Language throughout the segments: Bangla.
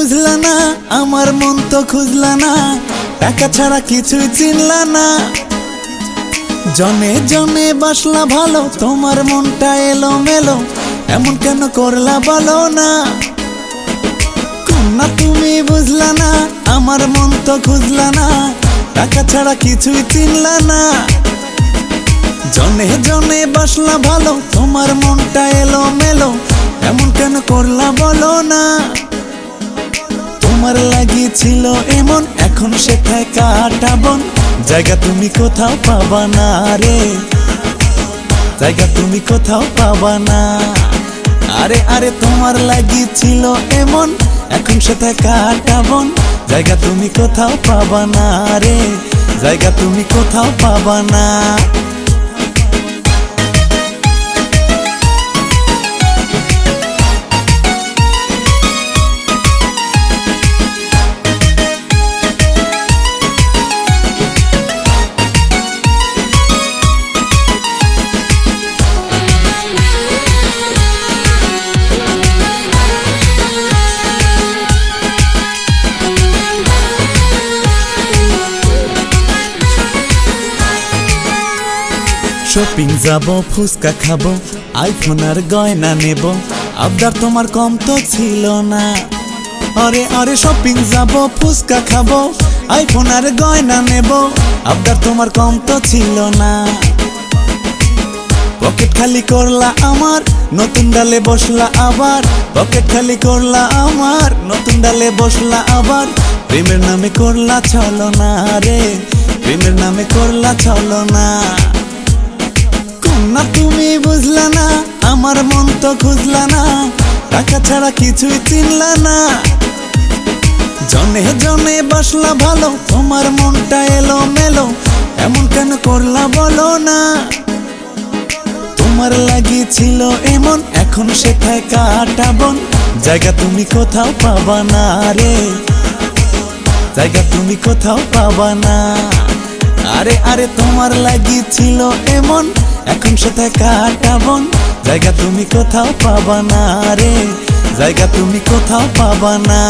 বুঝলা না, আমার মন তো খুঁজলা না, টাকা ছাড়া কিছুই চিনলা না। জনে জনে বাসলা ভালো, তোমার মনটা এলো মেলো, এমন কেন করলা বলো না। কন্যা তুমি বুঝলা না, আমার মন তো খুঁজলা না, টাকা ছাড়া কিছুই চিনলা না। জনে জনে বাসলা ভালো, তোমার মনটা এলো মেলো, এমন কেন করলা বলো না। তোমার লাগিয়েছিল এমন, এখন সেটাই কাটাবন, জায়গা তুমি কোথাও পাবা না রে, জায়গা তুমি কোথাও পাবা না। আরে আরে তোমার লাগিয়েছিল এমন, এখন সেটাই কাটাবন, জায়গা তুমি কোথাও পাবা না রে, জায়গা তুমি কোথাও পাবা না। শপিং যাব, ফুচকা খাবো, আইফোন আর গয়না নেব, আবদার তোমার কম তো ছিল না। আরে আরে শপিং যাব, ফুচকা খাবো, আইফোন আর গয়না নেব, আবদার তোমার কম তো ছিল না। পকেট খালি করলা আমার, নতুন ডালে বসলা আবার, পকেট খালি করলা আমার, নতুন ডালে বসলা আবার। প্রেমের নামে করলা ছলনা রে, প্রেমের নামে করলা ছলনা। না তুমি বুঝলা না, আমার মন তো খুঁজলা না, টাকা ছাড়া কিছুই চিনলা না। জনে জনে বাসলা ভালো, তোমার মনটা এলো মেলো, এমন কেন করলা বলো না। তোমার লাগিয়েছিল এমন, এখন সেটাই কাটাবন, জায়গা তুমি কোথাও পাবা না রে, জায়গা তুমি কোথাও পাবা না। আরে আরে তোমার লাগিয়েছিল এমন, এখন সেটা কাটাবন, জায়গা তুমি কোথাও পাবা না রে, জায়গা তুমি কোথাও পাবা না।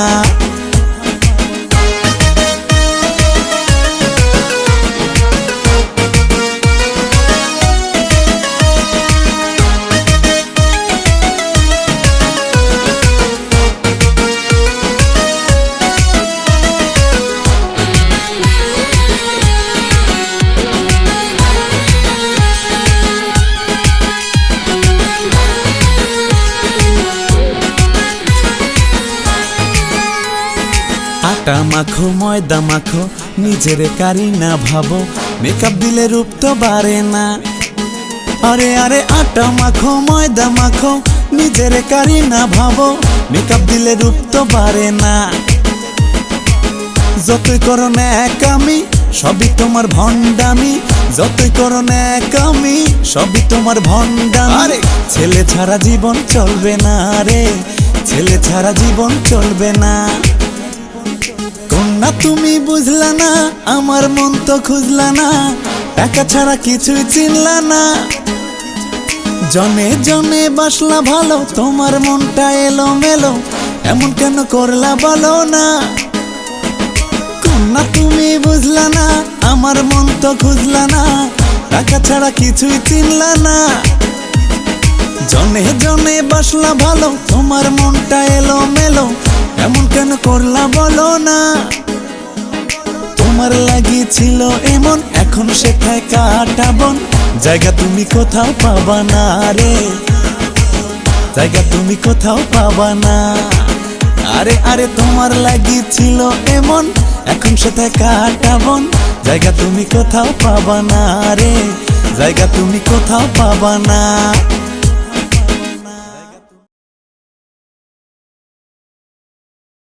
আটা মাখো ময়দা মাখো, নিজের কারি না ভাবো, মেকআপ দিলে রূপ তো বাড়ে না। আরে আরে আটা মাখো ময়দা মাখো, নিজের কারি না ভাবো, মেকআপ দিলে রূপ তো বাড়ে না। যতই করো না একামি, সবই তোমার ভণ্ডামি, যতই করো না একামি, সবই তোমার ভণ্ডামি। ছেলে ছাড়া জীবন চলবে না রে, ছেলে ছাড়া জীবন চলবে না। কন্যা তুমি বুঝলা না, আমার মন তো খুঁজলা না, টাকা ছাড়া কিছুই চিনলা না। জনে জনে বাসলা ভালো, তোমার মনটা এলো মেলো, এমন কেন করলা বলো না। কন্যা তুমি বুঝলা না, আমার মন তো খুঁজলা না, টাকা ছাড়া কিছুই চিনলা না। জনে জনে বাসলা ভালো, তোমার মনটা এলো মেলো, এমন কেন করলা বলো না। তোমার লাগিয়েছিল এমন, এখন সেটাই কাটাবন, জায়গা তুমি কোথাও পাবা না রে, জায়গা তুমি কোথাও পাবা না। আরে আরে তোমার লাগিয়েছিল এমন, এখন সেটাই কাটাবন, জায়গা তুমি কোথাও পাবা না রে, জায়গা তুমি কোথাও পাবা না।